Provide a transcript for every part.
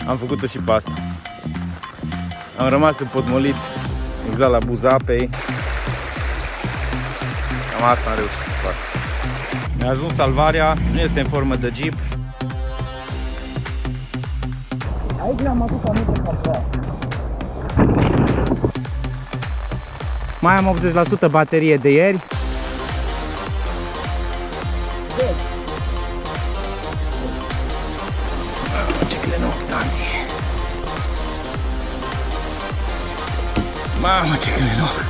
Am făcut-o și pe asta. Am rămas împotmolit exact la buza apei. Cam asta am reușit să fac. Mi-a ajuns salvarea, nu este în formă de Jeep. Aici ne-am adus aminte ca mai am 80% baterie de ieri. Ce clenor, Dani! Mamă, ce clenor!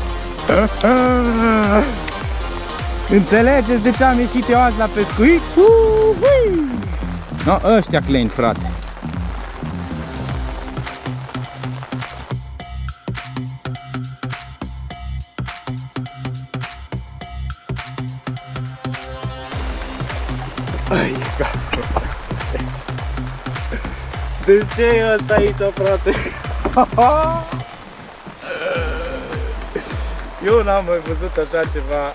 Înțelegeți de ce am ieșit eu azi la pescuit? No, ăștia cleni, frate! Deci ce e ăsta aici, frate? Eu n-am mai văzut așa ceva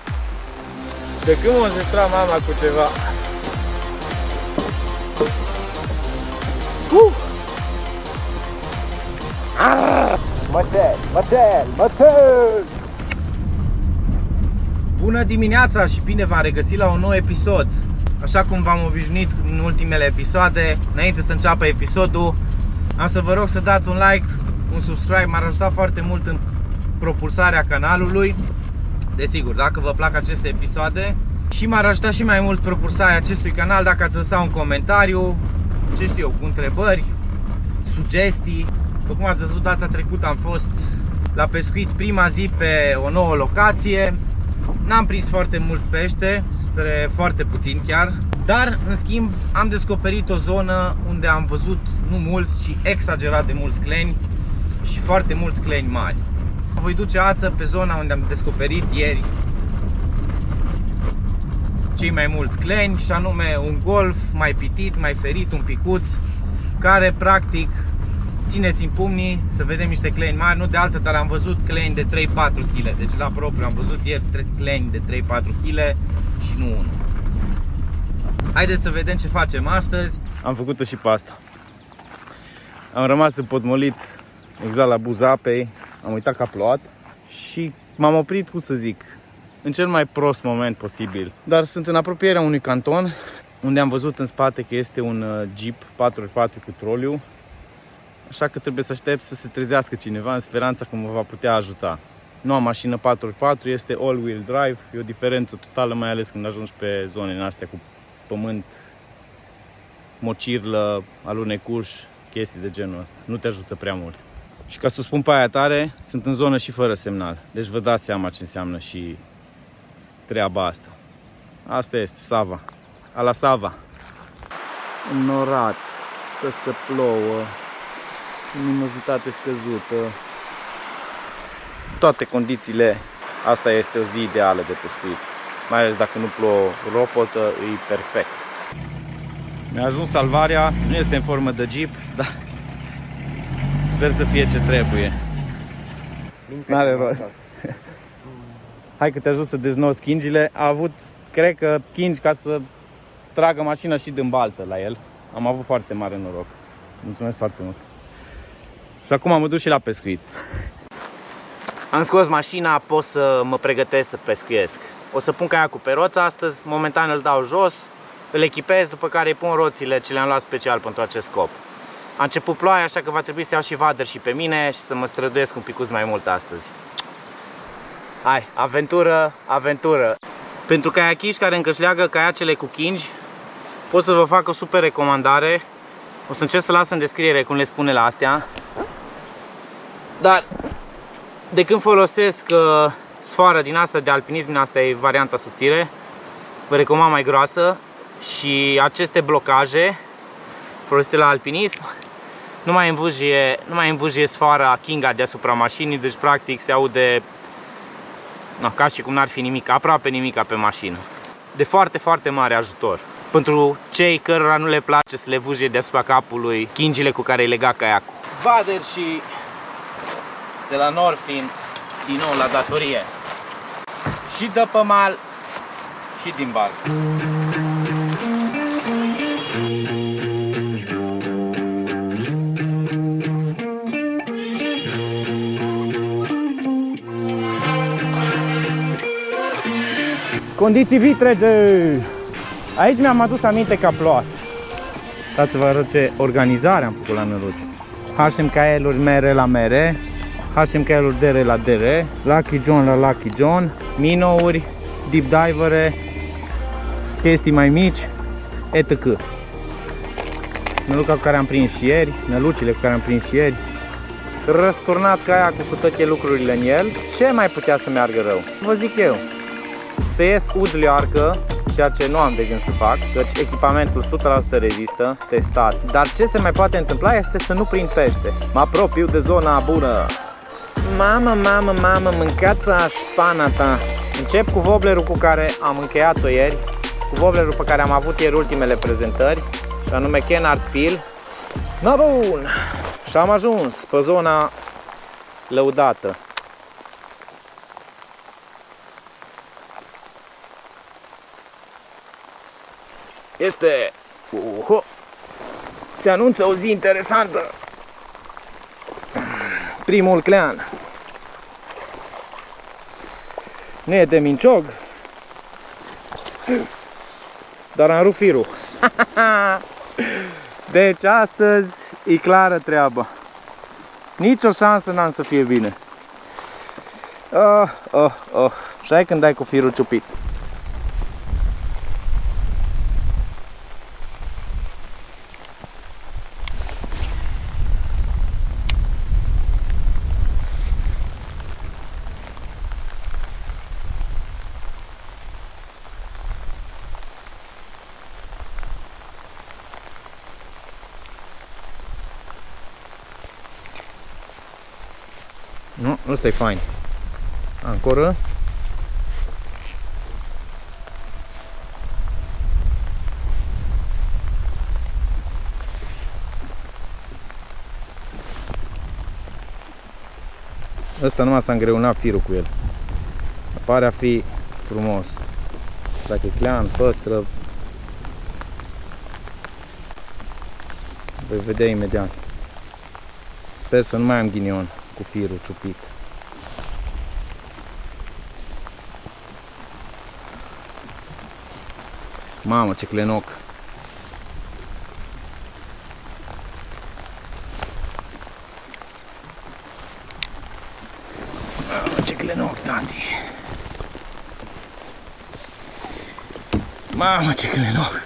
de când m-a înzestrat mama cu ceva. Mătel! Bună dimineața și bine v-am regăsit la un nou episod. Așa cum v-am obișnuit în ultimele episoade, înainte să înceapă episodul, am să vă rog să dați un like, un subscribe, m-ar ajuta foarte mult în propulsarea canalului. Desigur, dacă vă plac aceste episoade, și m-ar ajuta și mai mult propulsarea acestui canal dacă ați lăsa un comentariu, ce știu eu, cu întrebări, sugestii. După cum ați văzut, data trecută am fost la pescuit prima zi pe o nouă locație. N-am prins foarte mult pește, spre foarte puțin chiar, dar în schimb am descoperit o zonă unde am văzut nu mulți, ci exagerat de mulți cleni și foarte mulți cleni mari. Voi duce ață pe zona unde am descoperit ieri cei mai mulți cleni, și anume un golf mai pitit, mai ferit, un picuț, care practic țineți în pumnii să vedem niște cleni mari, nu de altă, dar am văzut cleni de 3-4 kg. Deci la propriu am văzut ieri cleni de 3-4 kg și nu unul. Haideți să vedem ce facem astăzi. Am făcut-o și pe asta. Am rămas împotmolit exact la buza apei. Am uitat că a plouat și m-am oprit, cum să zic, în cel mai prost moment posibil. Dar sunt în apropierea unui canton unde am văzut în spate că este un Jeep 4x4 cu troliu. Așa că trebuie să aștept să se trezească cineva în speranța că mă va putea ajuta. Nu am mașină 4x4, este all-wheel drive. E o diferență totală, mai ales când ajungi pe zonele astea cu pământ, mocirlă, alunecuș, chestii de genul ăsta. Nu te ajută prea mult. Și ca să o spun pe aia tare, sunt în zonă și fără semnal. Deci vă dați seama ce înseamnă și treaba asta. Asta este, Sava. Ala Sava. Înnorat, stă să plouă, luminozitate scăzută. Toate condițiile, asta este o zi ideală de pescuit. Mai ales dacă nu plouă ropotă, e perfect. Mi-a ajuns salvarea, nu este în formă de Jeep, dar sper să fie ce trebuie. N-are rost. Hai că te ajut să deznozi chingile. A avut, cred că, chingi ca să tragă mașina și din baltă la el. Am avut foarte mare noroc. Mulțumesc foarte mult. Și acum mă duc și la pescuit. Am scos mașina, pot să mă pregătesc să pescuiesc. O să pun caiacul pe roță astăzi, momentan îl dau jos, îl echipez, după care îi pun roțile ce le-am luat special pentru acest scop. A început ploaia, așa că va trebui să iau și vader și pe mine și să mă străduiesc un picuț mai mult astăzi. Hai, aventură, aventură! Pentru caiachiști care încă își leagă caiacele cu chingi, pot să vă fac o super recomandare. O să încerc să las în descriere cum le spune la astea. Dar de când folosesc sfoară din asta de alpinism, din asta e varianta subțire, vă recomand mai groasă. Și aceste blocaje folosite la alpinism nu mai învârjie sfoara Kinga deasupra mașinii, deci practic se aude ca și cum n-ar fi nimic, aproape nimic pe mașină. De foarte, foarte mare ajutor. Pentru cei cărora nu le place să le vârjie deasupra capului chingile cu care îi lega caiacul. Vader și de la Norfin din nou la datorie. Și de pe mal și din barcă. Condiții vitrege! Aici mi-am adus aminte că a plouat. Dați să vă arăt ce organizare am făcut la Năluci. HMKL-uri mere la mere, HMKL-uri DR la DR, Lucky John la Lucky John, Mino-uri, Deep Divere, chestii mai mici, etc. Năluca cu care am prins și ieri, nălucile cu care am prins și ieri. Răsturnat caiacul cu toate lucrurile în el. Ce mai putea să meargă rău? Vă zic eu. Să ies udlearcă, ceea ce nu am de gând să fac, căci echipamentul 100% rezistă, testat. Dar ce se mai poate întâmpla este să nu prind pește. Mă apropiu de zona bună. Mamă, mâncați-a șpana ta. Încep cu wobblerul cu care am încheiat-o ieri, cu wobblerul pe care am avut ieri ultimele prezentări, și anume Kenard Peel. Na bun! Și am ajuns pe zona lăudată. Este... Se anunță o zi interesantă. Primul clean. Nu e de minciog, dar am rupt firul. Deci astăzi e clară treaba. Nici o șansă n-am să fie bine. Și ai când dai cu firul ciupit. Nu, ăsta e fain. Ancoră. Ăsta numai s-a îngreunat firul cu el. Pare a fi frumos. Dacă e clean, păstră. Vei vedea imediat. Sper să nu mai am ghinion cu firul ciupit. Mamă, ce clenoc! Mamă, ce clenoc, tati! Mamă, ce clenoc!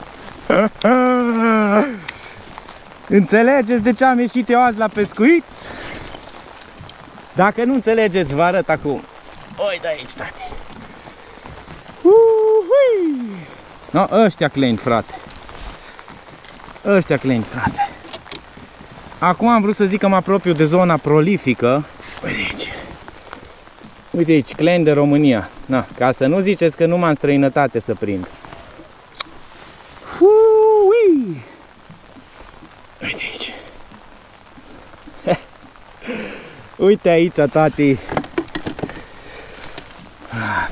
Înțelegeți de ce am ieșit eu azi la pescuit? Dacă nu înțelegeți, vă arăt acum. Oi de aici, tati. No, ăștia cleni, frate. Ăștia cleni, frate. Acum am vrut să zic că mă apropiu de zona prolifică. Uite aici. Uite aici, cleni de România. Na, ca să nu ziceți că nu m-am străinătate să prind. Uite aici. Uite aici, tati.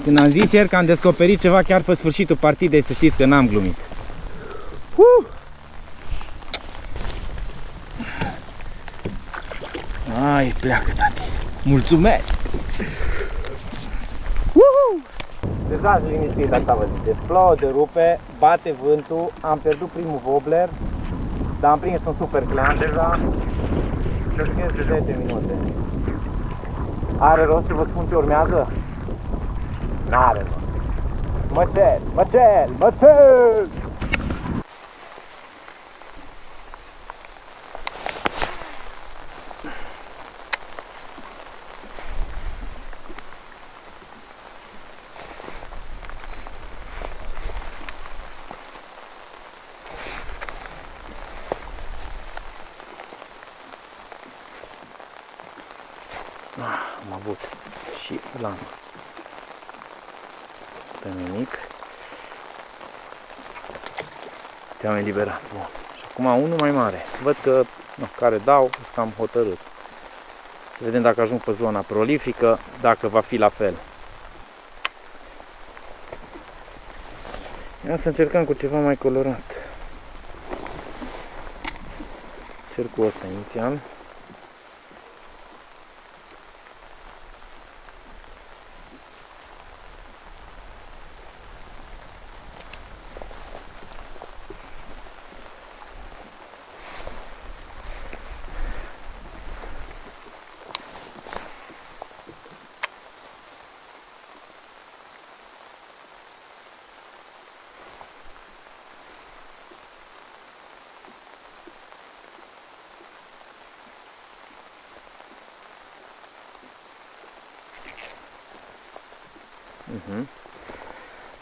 Când am zis ieri că am descoperit ceva chiar pe sfârșitul partidei, să știți că n-am glumit. Ai, pleacă, tati. Mulțumesc! Dezați liniștit, asta vă ziceți. Plouă de rupe, bate vântul, am pierdut primul wobbler, dar am prins un super clean deja. Pescuiesc de 10 minute. Are rost să vă spun ce urmează? N-are rost. Mățel! Am avut și lamă. Pe nimic. Te-am eliberat. Bun. Și acum unul mai mare. Văd că care dau, sunt cam hotărât. Să vedem dacă ajung pe zona prolifică, dacă va fi la fel. Ia să încercăm cu ceva mai colorat. Cercul ăsta inițial.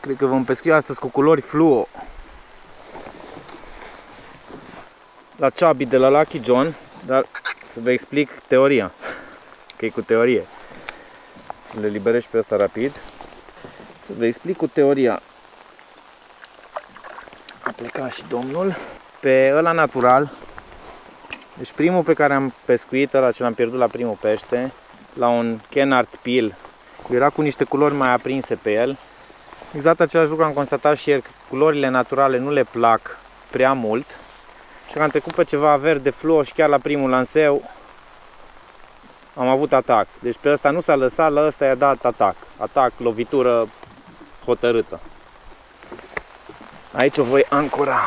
Cred că vom pescui astăzi cu culori fluo. La Chubby de la Lucky John, dar să vă explic teoria. Că e cu teorie. Să le liberez pe ăsta rapid. Să vă explic cu teoria. A plecat și domnul. Pe ăla natural, deci primul pe care am pescuit, ăla ce l-am pierdut la primul pește, la un Kennard Peel, era cu niște culori mai aprinse pe el. Exact același lucru am constatat și ieri, că culorile naturale nu le plac prea mult. Și am trecut pe ceva verde fluo și chiar la primul lanseu am avut atac. Deci pe ăsta nu s-a lăsat, la ăsta i-a dat atac. Atac, lovitură hotărâtă. Aici o voi ancora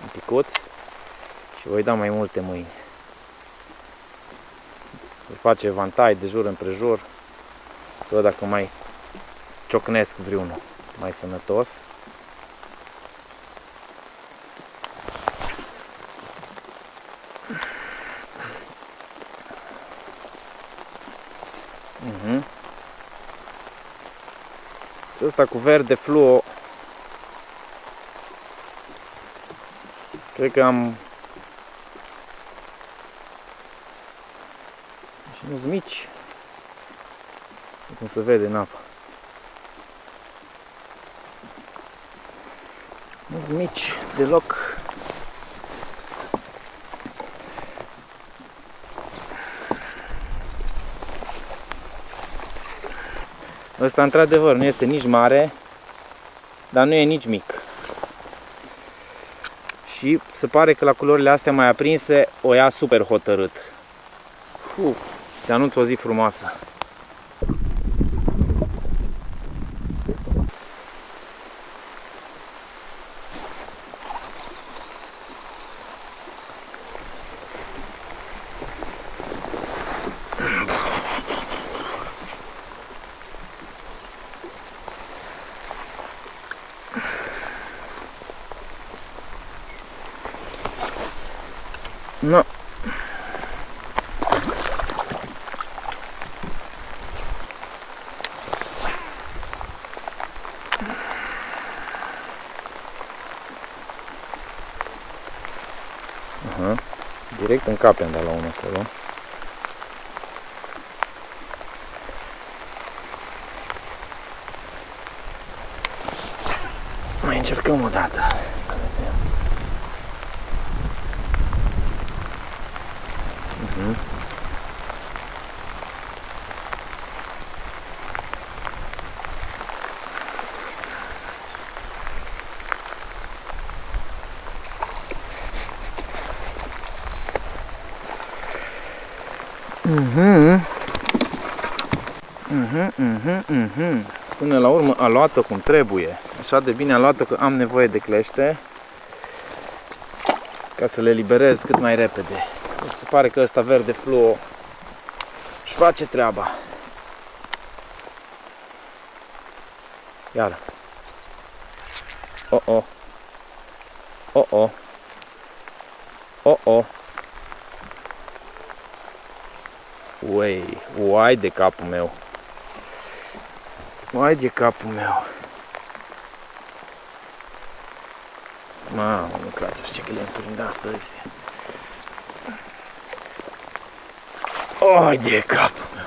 un picuț și voi da mai multe mâini. Voi face vantai de jur împrejur, să văd dacă mai ciocnesc vreunul mai sănătos. Și ăsta cu verde fluo, cred că am și nu-s mici, cum se vede în apă. Nu-s mici deloc. Ăsta într-adevăr nu este nici mare, dar nu e nici mic. Și se pare că la culorile astea mai aprinse o ia super hotărât. Se anunță o zi frumoasă. No. Direct în cap am dat la unul acolo. Mai încercăm o dată. Să vedem. Până la urmă a luat-o cum trebuie. Așa de bine a luat-o că am nevoie de clește ca să le liberez cât mai repede. Deci se pare că ăsta verde fluo își face treaba. Iar. Oh. Uai de capul meu. Uai de capul meu. Mamă, mâncați ce că le-am prind astăzi. Uai de capul meu.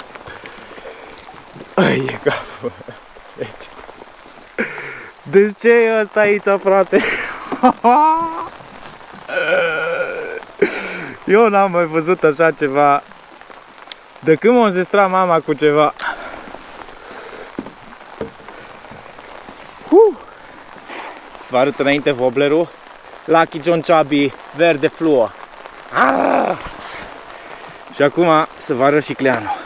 Uai de capul meu. Deci ce e ăsta aici, frate? Eu n-am mai văzut așa ceva. De când m-a înzestrat mama cu ceva. Vă arăt înainte wobblerul. Lucky John Chubby, verde fluo. Și acum să vă arăt și cleanul.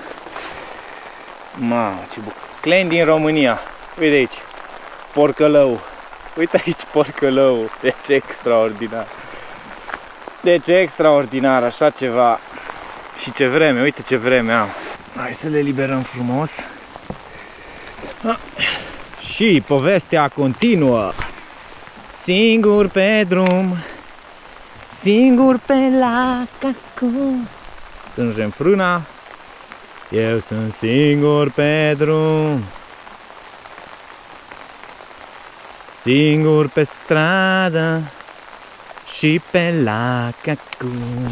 Mamă, ce bucur. Clen din România. Uite aici. Porcălău. Uite aici porcălău. Deci extraordinar. Deci extraordinar, așa ceva. Și ce vreme, uite ce vreme am. Hai să le liberăm frumos. Și povestea continuă. Singur pe drum, singur pe lac, strângem frâna. Eu sunt singur pe drum, Singur pe stradă și pe lac acum.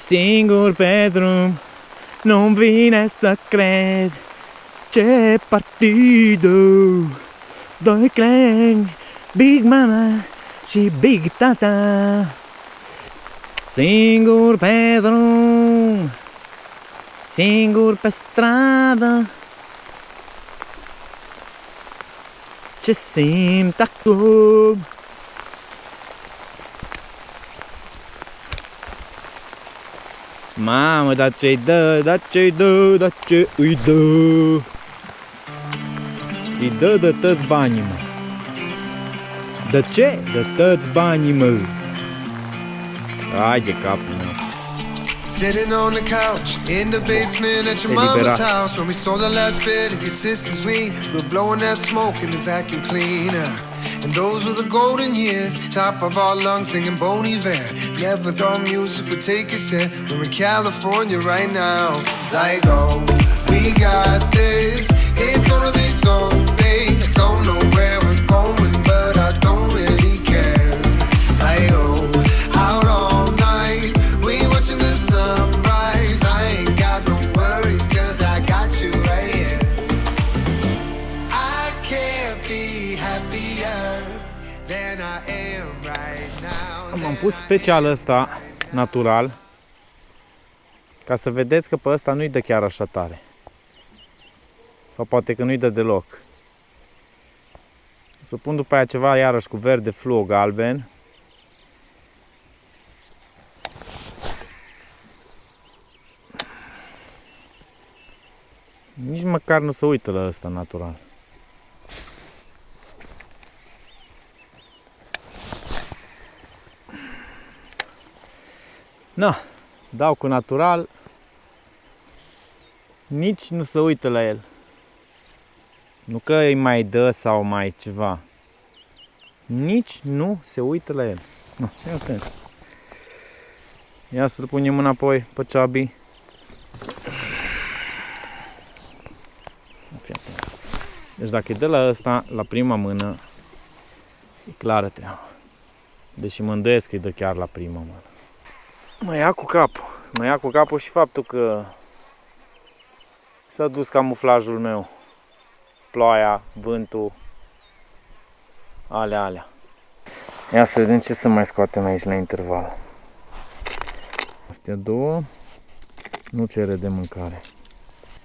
Singur pe drum, nu-mi vine să cred. Ce partidul, doi cleni, Big Mama și Big Tata. Singur pe drum, singur pe stradă. Ce simt acum? Mamă, dar ce-i dă, dar ce-i dă, dar ce îi dă? Îi dă de toți banii, mă. De ce? De toți banii, mă. Hai de capul meu. Sitting on the couch in the basement at your mama's house when we stole the last bit of your sister's weed. We're blowing that smoke in the vacuum cleaner. And those were the golden years, top of our lungs singing Bon Iver. Never thought music would take us here. We're in California right now. Like, oh, we got this. It's gonna be so big. I don't know where we're going, but I don't really care. Like, oh, out all night, we watching the sunrise. I ain't got no worries, cause I got you right here. I can't be happier than I am right now. Am pus special ăsta natural ca să vedeți că pe ăsta nu-i dă chiar așa tare. Sau poate că nu-i dă deloc. O să pun după aia ceva iarăși cu verde fluo galben. Nici măcar nu se uită la ăsta natural. Na, dau cu natural. Nici nu se uită la el. Nu că îi mai dă sau mai ceva. Nici nu se uită la el. No, ia atent. Ia să-l punem înapoi pe Chubby. Deci dacă e de la ăsta, la prima mână, e clară treaba. Deși mă îndoiesc că e de chiar la prima mână. Mă ia cu capul. Mă ia cu capul și faptul că s-a dus camuflajul meu. Ploaia, vântul, alea. Ia să vedem ce să mai scoatem aici la interval. Astea două nu cere de mâncare.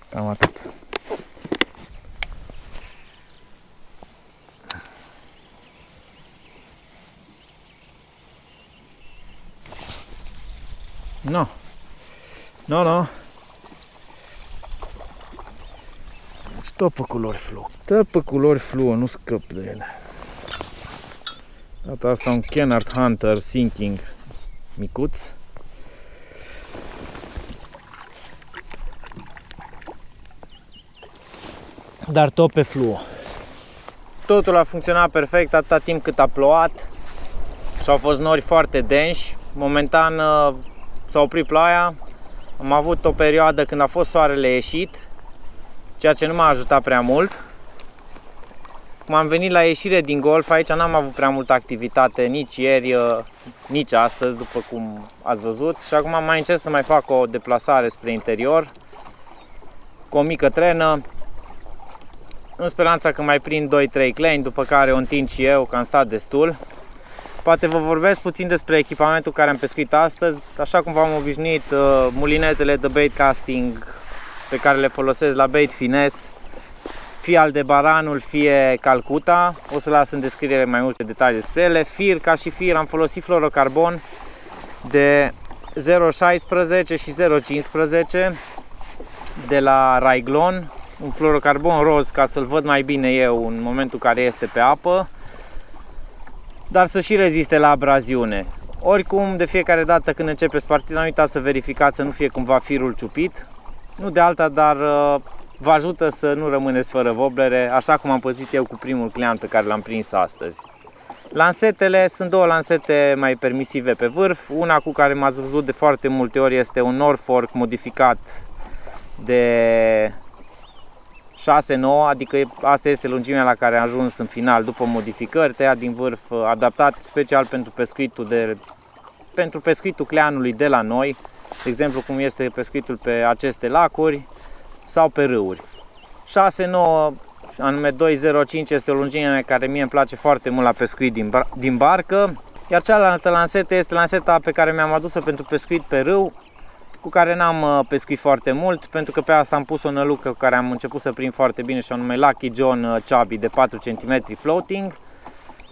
Cam atât. No. Tot pe culori fluo. Tot pe culori fluo, nu scăp de ele. Data asta un Kenhardt Hunter Sinking micuț. Dar tot pe fluo. Totul a funcționat perfect atâta timp cât a plouat și au fost nori foarte densi. Momentan s-a oprit ploaia. Am avut o perioadă când a fost soarele ieșit, ceea ce nu m-a ajutat prea mult. Cum am venit la ieșire din golf, aici n-am avut prea multă activitate nici ieri, nici astăzi, după cum ați văzut. Și acum mai încerc să mai fac o deplasare spre interior, cu o mică trenă, în speranța că mai prind 2-3 cleni, după care o întind și eu, că am stat destul. Poate vă vorbesc puțin despre echipamentul care am pescuit astăzi. Așa cum v-am obișnuit, mulinetele de bait casting pe care le folosesc la Bait Finesse, fie Aldebaranul, fie Calcuta. O să las în descriere mai multe detalii despre ele. Fir, ca și fir, am folosit fluorocarbon de 0,16 și 0,15 de la Raiglon. Un fluorocarbon roz ca să-l văd mai bine eu în momentul care este pe apă, dar să și reziste la abraziune. Oricum, de fiecare dată când începeți partida, nu uitați să verificați să nu fie cumva firul ciupit. Nu de alta, dar vă ajută să nu rămâneți fără voblere, așa cum am pățit eu cu primul client pe care l-am prins astăzi. Lansetele, sunt două lansete mai permisive pe vârf. Una cu care m-ați văzut de foarte multe ori este un Norfolk modificat de 6-9, adică asta este lungimea la care am ajuns în final după modificări, tăiat din vârf, adaptat special pentru pescuitul cleanului de la noi, de exemplu cum este pescuitul pe aceste lacuri sau pe râuri. 6-9, anume 2.05, este o lungime care mie îmi place foarte mult la pescuit din barcă, iar cealaltă lansetă este lanseta pe care mi-am adus-o pentru pescuit pe râu, cu care n-am pescuit foarte mult, pentru că pe asta am pus o nălucă cu care am început să prind foarte bine, și anume Lucky John Chubby de 4 cm floating,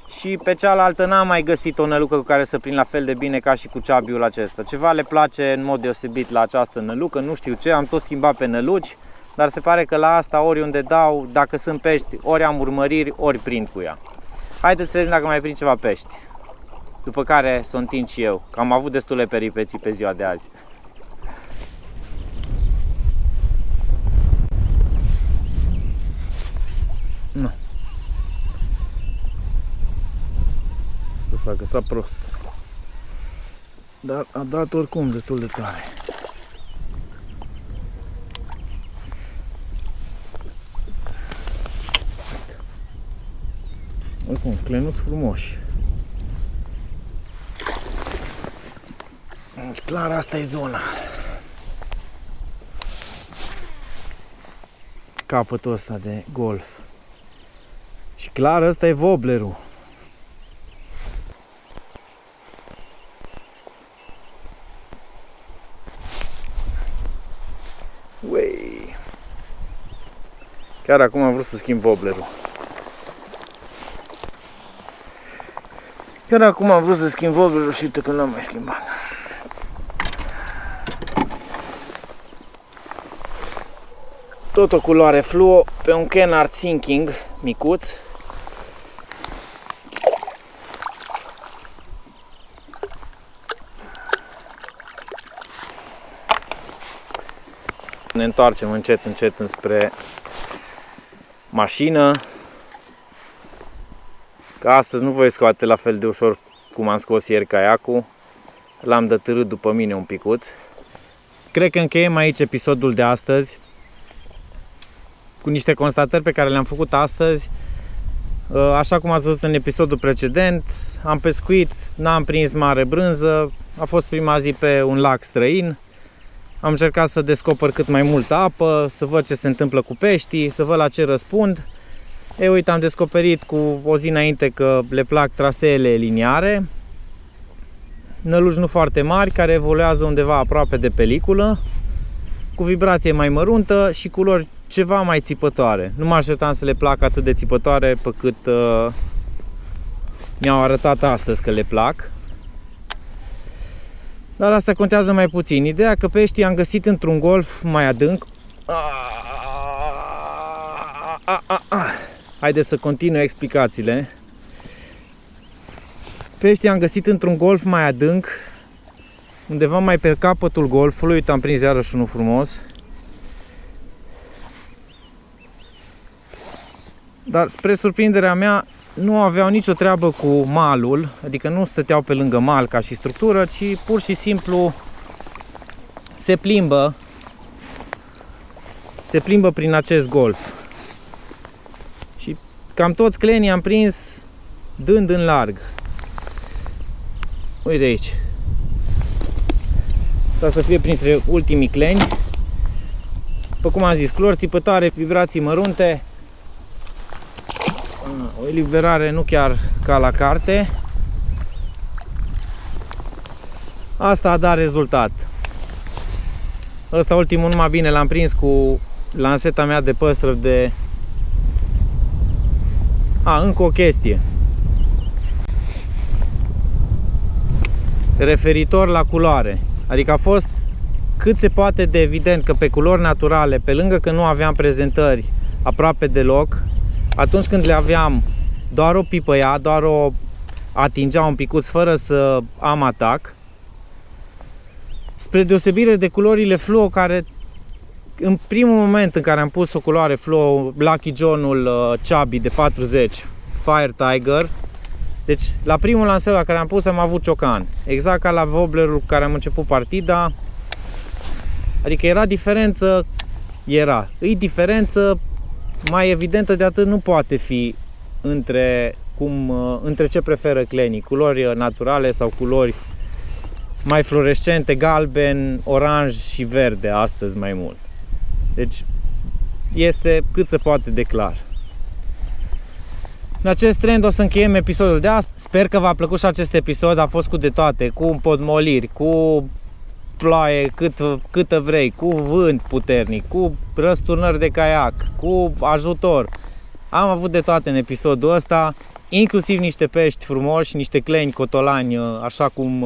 și pe cealaltă n-am mai găsit o nălucă cu care să prind la fel de bine ca și cu Chubby-ul acesta. Ceva le place în mod deosebit la această nălucă, nu știu ce, am tot schimbat pe năluci, dar se pare că la asta oriunde dau, dacă sunt pești, ori am urmăriri, ori prind cu ea. Haideți să vedem dacă mai prind ceva pești, după care să o întind și eu, că am avut destule peripeții pe ziua de azi. Nu. Asta s-a agățat prost. Dar a dat oricum destul de tare. Oricum, clenuți frumoși. Clar, asta e zona. Capătul ăsta de golf. Și clar, ăsta e wobblerul. Uei. Chiar acum am vrut să schimb wobblerul. Chiar acum am vrut să schimb wobblerul și uite că l-am mai schimbat. Tot o culoare fluo pe un Kenard Sinking micuț. Ne întoarcem încet, încet înspre mașină. Că astăzi nu voi scoate la fel de ușor cum am scos ieri caiacul. L-am dătârât după mine un picuț. Cred că încheiem aici episodul de astăzi cu niște constatări pe care le-am făcut astăzi. Așa cum ați văzut în episodul precedent, am pescuit, n-am prins mare brânză, a fost prima zi pe un lac străin. Am încercat să descoper cât mai multă apă, să văd ce se întâmplă cu peștii, să văd la ce răspund. Ei, uite, am descoperit cu o zi înainte că le plac traseele liniare, năluci nu foarte mari, care evoluează undeva aproape de peliculă, cu vibrație mai măruntă și culori ceva mai țipătoare. Nu mă așteptam să le placă atât de țipătoare pe cât mi-au arătat astăzi că le plac. Dar asta contează mai puțin. Ideea că peștii am găsit într-un golf mai adânc. Haideți să continui explicațiile. Peștii am găsit într-un golf mai adânc, undeva mai pe capătul golfului. Uite, am prins iarăși unul frumos. Dar spre surprinderea mea nu aveau nicio treabă cu malul, adică nu stăteau pe lângă mal ca și structură, ci pur și simplu se plimbă prin acest golf. Și cam toți clenii am prins dând în larg. Uite aici. Asta să fie printre ultimii cleni. După cum am zis, culori țipătoare, vibrații mărunte. O eliberare nu chiar ca la carte. Asta a dat rezultat. Ăsta ultimul numai bine l-am prins cu lanseta mea de păstrăv de... încă o chestie. Referitor la culoare. Adică a fost cât se poate de evident că pe culori naturale, pe lângă că nu aveam prezentări aproape deloc, atunci când le aveam, doar o pipăia, doar o atingea un picuț fără să am atac. Spre deosebire de culorile fluo, care în primul moment în care am pus o culoare fluo, Lucky John-ul Chubby de 40, Fire Tiger, deci la primul lanseu la care am pus am avut ciocan, exact ca la wobblerul cu care am început partida. Adică era diferență, e diferență mai evidentă de atât nu poate fi între ce preferă clienții, culori naturale sau culori mai fluorescente, galben, oranj și verde astăzi mai mult. Deci este cât se poate de clar. În acest trend o să încheiem episodul de astăzi. Sper că v-a plăcut și acest episod, a fost cu de toate, cu împotmoliri, cu ploaie câtă vrei, cu vânt puternic, cu răsturnări de caiac, cu ajutor. Am avut de toate în episodul ăsta, inclusiv niște pești frumoși, niște cleni cotolani, așa cum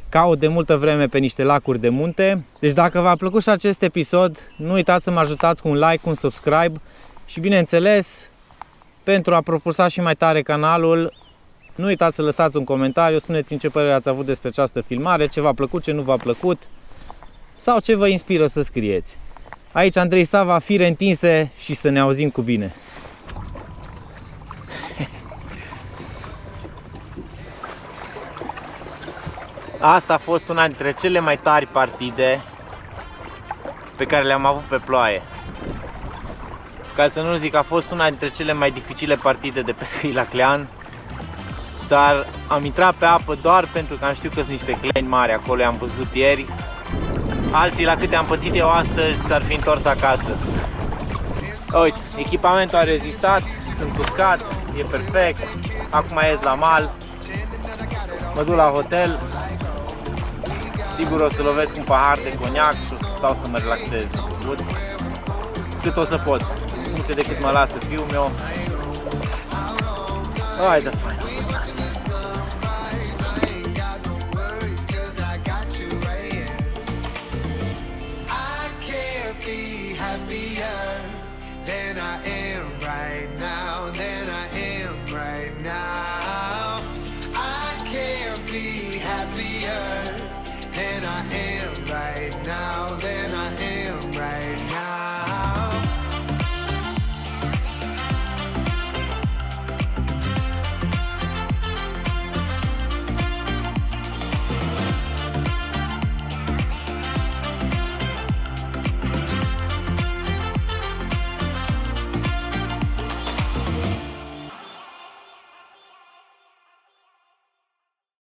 caut de multă vreme pe niște lacuri de munte. Deci dacă v-a plăcut și acest episod, nu uitați să mă ajutați cu un like, cu un subscribe și bineînțeles, pentru a propulsa și mai tare canalul, nu uitați să lăsați un comentariu, spuneți-mi ce părere ați avut despre această filmare, ce v-a plăcut, ce nu v-a plăcut sau ce vă inspiră să scrieți. Aici Andrei Sava, fire întinse și să ne auzim cu bine! Asta a fost una dintre cele mai tari partide pe care le-am avut pe ploaie. Ca să nu zic, a fost una dintre cele mai dificile partide de pescuit la Clean. Dar am intrat pe apă doar pentru că am știut că sunt niște cleni mari acolo, i-am văzut ieri. Alții, la câte am pățit eu astăzi, s-ar fi întors acasă. Uite, echipamentul a rezistat, sunt uscat, e perfect. Acum ies la mal, mă duc la hotel. Sigur o să lovesc un pahar de coniac și o să stau să mă relaxez cât o să pot, în funcție de cât mă lasă fiul meu. Hai de fain.